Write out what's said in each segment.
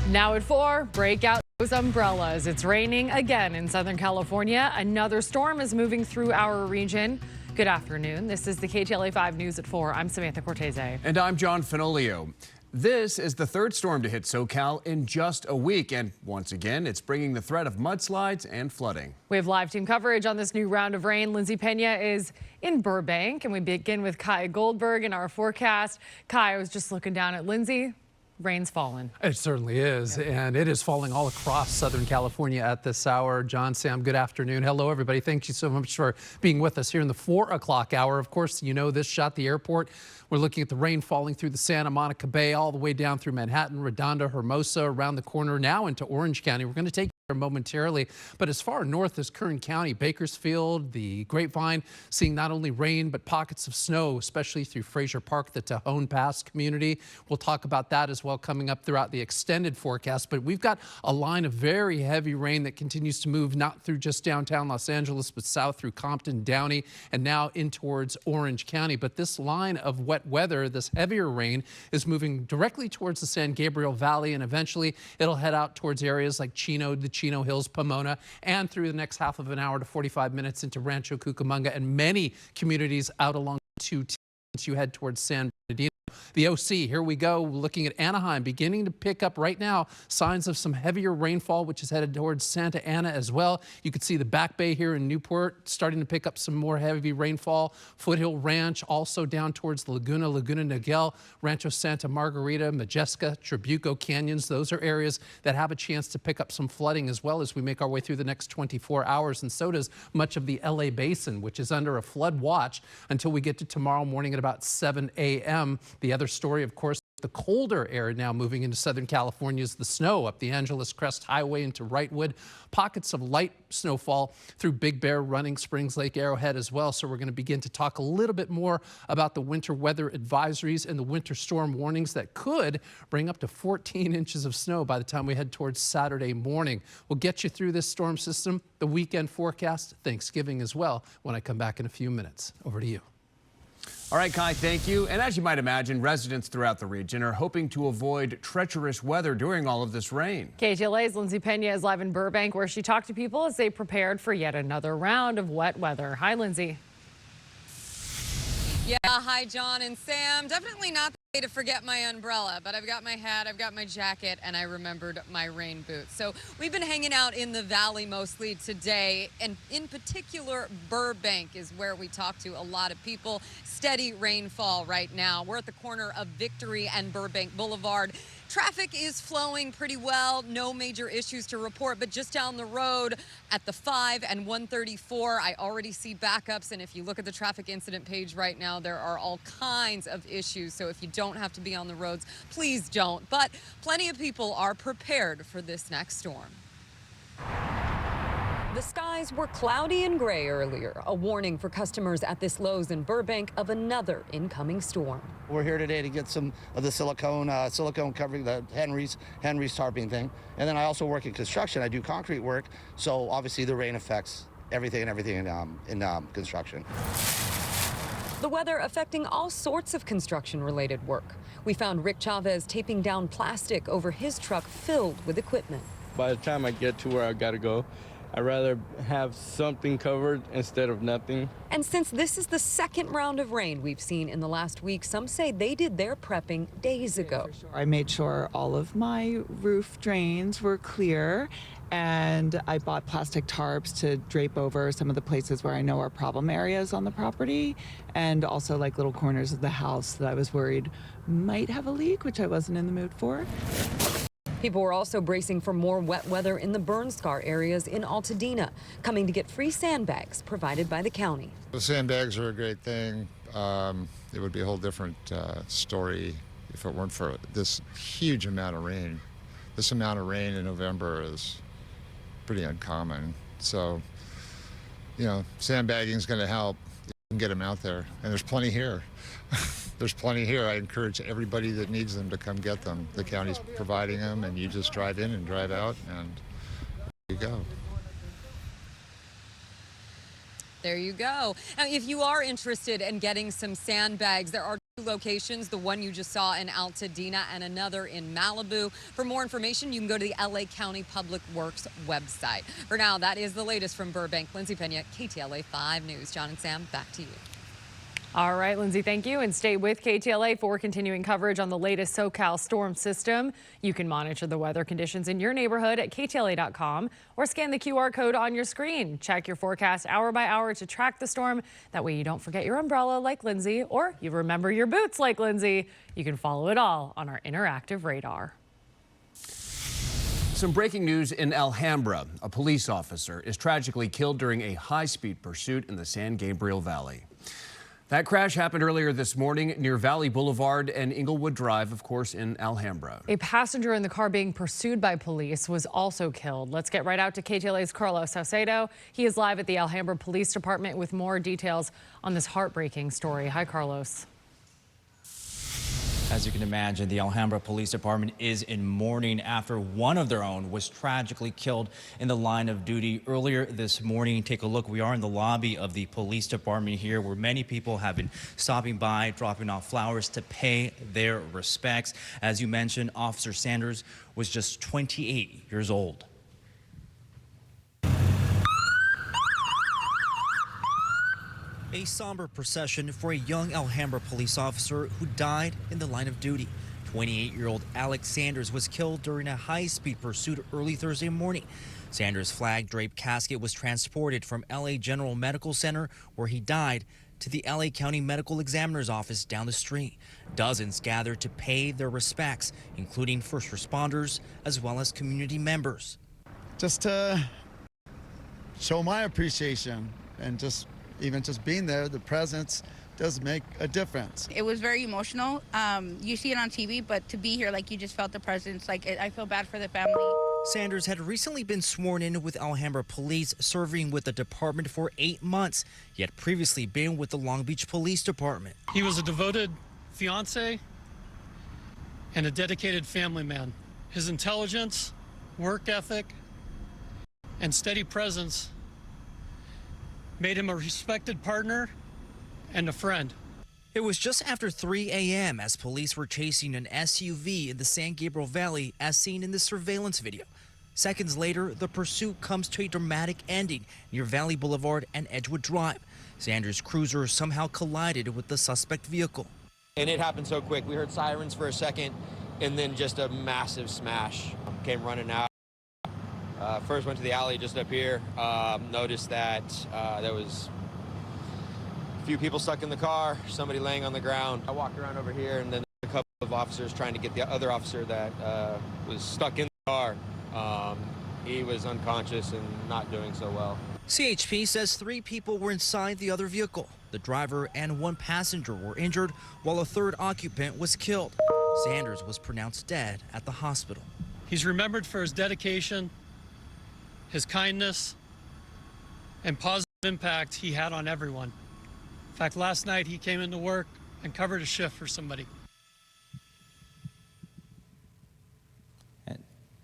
Now at 4, break out those umbrellas. It's raining again in Southern California. Another storm is moving through our region. Good afternoon. This is the KTLA 5 News at 4. I'm Samantha Cortese. And I'm John Fenolio. This is the third storm to hit SoCal in just a week. And once again, it's bringing the threat of mudslides and flooding. We have live team coverage on this new round of rain. Lindsay Pena is in Burbank, and we begin with Kai Goldberg in our forecast. Kai, I was just looking down at Lindsay. Rain's fallen. It certainly is, and it is falling all across Southern California at this hour. John, Sam, good afternoon. Hello, everybody. Thank you so much for being with us here in the 4 o'clock hour. Of course, you know this shot, the airport. We're looking at the rain falling through the Santa Monica Bay all the way down through Manhattan, Redondo, Hermosa, around the corner, now into Orange County. We're going to take you there momentarily, but as far north as Kern County, Bakersfield, the Grapevine, seeing not only rain but pockets of snow, especially through Fraser Park, the Tejon Pass community. We'll talk about that as well coming up throughout the extended forecast, but we've got a line of very heavy rain that continues to move not through just downtown Los Angeles, but south through Compton, Downey, and now in towards Orange County. But this line of wet weather, this heavier rain, is moving directly towards the San Gabriel Valley, and eventually it'll head out towards areas like Chino, the Chino Hills, Pomona, and through the next half of an hour to 45 minutes into Rancho Cucamonga and many communities out along 210 as you head towards San Bernardino. The OC, here we go, looking at Anaheim, beginning to pick up right now signs of some heavier rainfall, which is headed towards Santa Ana as well. You can see the Back Bay here in Newport starting to pick up some more heavy rainfall. Foothill Ranch, also down towards Laguna Niguel, Rancho Santa Margarita, Majestica, Trabuco Canyons. Those are areas that have a chance to pick up some flooding as well as we make our way through the next 24 hours. And so does much of the LA Basin, which is under a flood watch until we get to tomorrow morning at about 7 a.m. The other story, of course, the colder air now moving into Southern California is the snow up the Angeles Crest Highway into Wrightwood. Pockets of light snowfall through Big Bear, Running Springs, Lake Arrowhead as well. So we're going to begin to talk a little bit more about the winter weather advisories and the winter storm warnings that could bring up to 14 inches of snow by the time we head towards Saturday morning. We'll get you through this storm system, the weekend forecast, Thanksgiving as well, when I come back in a few minutes. Over to you. All right, Kai, thank you. And as you might imagine, residents throughout the region are hoping to avoid treacherous weather during all of this rain. KTLA's Lindsay Pena is live in Burbank, where she talked to people as they prepared for yet another round of wet weather. Hi, Lindsay. Yeah, hi, John and Sam. Definitely not the day to forget my umbrella, but I've got my hat, I've got my jacket, and I remembered my rain boots. So we've been hanging out in the valley mostly today, and in particular, Burbank is where we talk to a lot of people. Steady rainfall right now. We're at the corner of Victory and Burbank Boulevard. Traffic is flowing pretty well. No major issues to report, but just down the road at the 5 and 134, I already see backups. And if you look at the traffic incident page right now, there are all kinds of issues. So if you don't have to be on the roads, please don't. But plenty of people are prepared for this next storm. The skies were cloudy and gray earlier, a warning for customers at this Lowe's in Burbank of another incoming storm. We're here today to get some of the silicone covering, the Henry's tarping thing. And then I also work in construction. I do concrete work, so obviously the rain affects everything in construction. The weather affecting all sorts of construction-related work. We found Rick Chavez taping down plastic over his truck filled with equipment. By the time I get to where I gotta go, I'd rather have something covered instead of nothing. And since this is the second round of rain we've seen in the last week, some say they did their prepping days ago. I made sure all of my roof drains were clear, and I bought plastic tarps to drape over some of the places where I know are problem areas on the property, and also like little corners of the house that I was worried might have a leak, which I wasn't in the mood for. People were also bracing for more wet weather in the burn scar areas in Altadena, coming to get free sandbags provided by the county. The sandbags are a great thing. It would be a whole different story if it weren't for this huge amount of rain. This amount of rain in November is pretty uncommon. So, you know, sandbagging is going to help. You can get them out there, and there's plenty here. There's plenty here. I encourage everybody that needs them to come get them. The county's providing them, and you just drive in and drive out, and there you go. There you go. Now, if you are interested in getting some sandbags, there are two locations, the one you just saw in Altadena and another in Malibu. For more information, you can go to the LA County Public Works website. For now, that is the latest from Burbank. Lindsay Pena, KTLA 5 News. John and Sam, back to you. All right, Lindsay, thank you. And stay with KTLA for continuing coverage on the latest SoCal storm system. You can monitor the weather conditions in your neighborhood at KTLA.com or scan the QR code on your screen. Check your forecast hour by hour to track the storm. That way you don't forget your umbrella like Lindsay, or you remember your boots like Lindsay. You can follow it all on our interactive radar. Some breaking news in Alhambra. A police officer is tragically killed during a high-speed pursuit in the San Gabriel Valley. That crash happened earlier this morning near Valley Boulevard and Inglewood Drive, of course, in Alhambra. A passenger in the car being pursued by police was also killed. Let's get right out to KTLA's Carlos Salcedo. He is live at the Alhambra Police Department with more details on this heartbreaking story. Hi, Carlos. As you can imagine, the Alhambra Police Department is in mourning after one of their own was tragically killed in the line of duty earlier this morning. Take a look. We are in the lobby of the police department here, where many people have been stopping by, dropping off flowers to pay their respects. As you mentioned, Officer Sanders was just 28 years old. A somber procession for a young Alhambra police officer who died in the line of duty. 28-year-old Alex Sanders was killed during a high-speed pursuit early Thursday morning. Sanders' flag-draped casket was transported from LA General Medical Center, where he died, to the LA County Medical Examiner's office down the street. Dozens gathered to pay their respects, including first responders as well as community members. Just to show my appreciation and even just being there, the presence does make a difference. It was very emotional. You see it on TV, but to be here, like, you just felt the presence. I feel bad for the family. Sanders had recently been sworn in with Alhambra Police, serving with the department for 8 months. He had previously been with the Long Beach Police Department. He was a devoted fiance and a dedicated family man. His intelligence, work ethic, and steady presence made him a respected partner and a friend. It was just after 3 a.m. as police were chasing an SUV in the San Gabriel Valley, as seen in the surveillance video. Seconds later, the pursuit comes to a dramatic ending near Valley Boulevard and Edgewood Drive. Sanders' cruiser somehow collided with the suspect vehicle. And it happened so quick. We heard sirens for a second, and then just a massive smash. Came running out. First went to the alley just up here, noticed that there was a few people stuck in the car, somebody laying on the ground. I walked around over here, and then a couple of officers trying to get the other officer that was stuck in the car. He was unconscious and not doing so well. CHP says 3 people were inside the other vehicle. The driver and 1 passenger were injured, while a 3rd occupant was killed. Sanders was pronounced dead at the hospital. He's remembered for his dedication, his kindness, and positive impact he had on everyone. In fact, last night he came into work and covered a shift for somebody.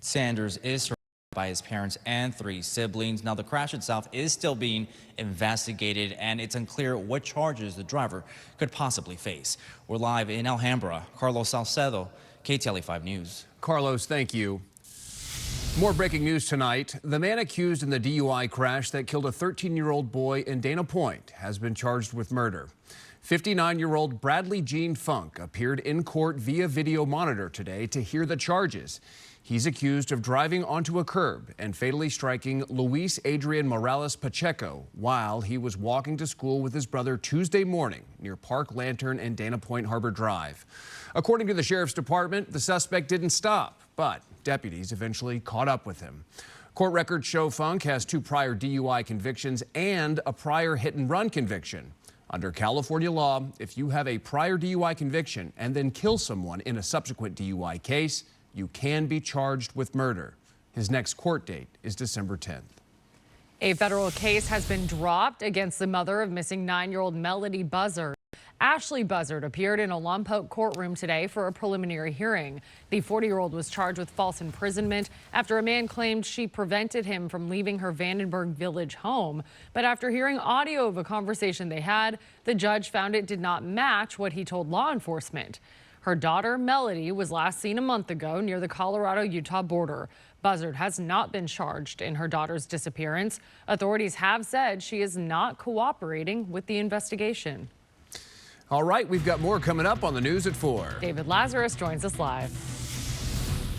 Sanders is surrounded by his parents and 3 siblings. Now, the crash itself is still being investigated, and it's unclear what charges the driver could possibly face. We're live in Alhambra. Carlos Salcedo, KTLA 5 News. Carlos, thank you. More breaking news tonight. The man accused in the DUI crash that killed a 13-year-old boy in Dana Point has been charged with murder. 59-year-old Bradley Gene Funk appeared in court via video monitor today to hear the charges. He's accused of driving onto a curb and fatally striking Luis Adrian Morales Pacheco while he was walking to school with his brother Tuesday morning near Park Lantern and Dana Point Harbor Drive. According to the Sheriff's Department, the suspect didn't stop, but deputies eventually caught up with him. Court records show Funk has 2 prior DUI convictions and a prior hit-and-run conviction. Under California law, if you have a prior DUI conviction and then kill someone in a subsequent DUI case, you can be charged with murder. His next court date is December 10th. A federal case has been dropped against the mother of missing 9-year-old Melody Buzzard Ashley Buzzard appeared in a Lompoc courtroom today for a preliminary hearing. The 40-year-old was charged with false imprisonment after a man claimed she prevented him from leaving her Vandenberg Village home. But after hearing audio of a conversation they had, the judge found it did not match what he told law enforcement. Her daughter, Melody, was last seen a month ago near the Colorado-Utah border. Buzzard has not been charged in her daughter's disappearance. Authorities have said she is not cooperating with the investigation. All right, we've got more coming up on the news at 4. David Lazarus joins us live.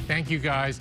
Thank you, guys.